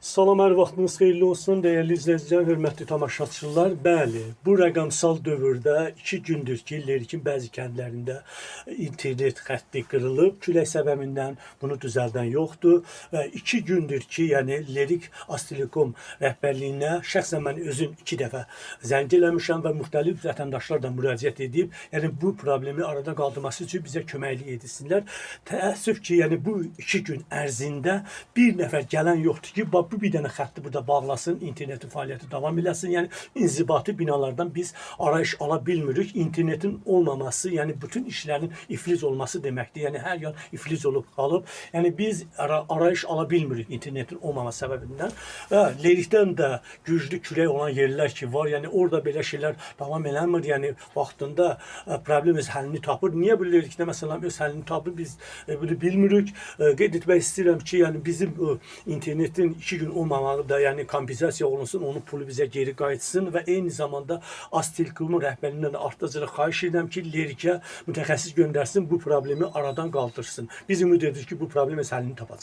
Salam, hər vaxtınız xeyirli olsun, dəyərli izləyicilər, hörmətli tamaşaçılar. Bəli, bu rəqəmsal dövrdə 2 gündür ki, Lerikin bəzi kəndlərində internet xətti qırılıb. Külək səbəbindən bunu düzəldən yoxdur. Və 2 gündür ki, yəni Lerik Aztelekom rəhbərliyinə şəxsən mən özüm 2 dəfə zəng eləmişəm və müxtəlif vətəndaşlar da müraciət edib. Yəni bu problemi arada qaldırması üçün bizə köməklik etsinlər. Təəssüf ki, yəni bu 2 gün ərzində bir nəfər gələn yoxdur ki, bu bir dənə xətti burada bağlasın, internetin fəaliyyəti davam eləsin. Yəni inzibati binalardan biz arayış ala bilmirik. İnternetin olmaması, yəni bütün işlərin iflic olması deməkdir. Yəni hər yer iflic olub qalıb. Yəni biz arayış ala bilmirik internetin olmaması səbəbindən. Və Lerikdən də güclü külək olan yerlər ki var. Yəni orada belə şeylər davam eləmir. Yəni vaxtında problem öz həllini tapır. Niyə bu Lerikdə məsələn öz həllini tapır biz bunu bilmirik. Qeyd etmək istəyirəm ki, yəni bizim internetin 2 gün olmamağı da, yəni kompensasiya olunsun, onun pulu bizə geri qayıtsın və eyni zamanda Aztelekomun rəhbərindən də artacaq xahiş edirəm ki, Lerikə mütəxəssis göndərsin, bu problemi aradan qaldırsın. Biz ümid edirik ki, bu problem öz həllini tapacaq.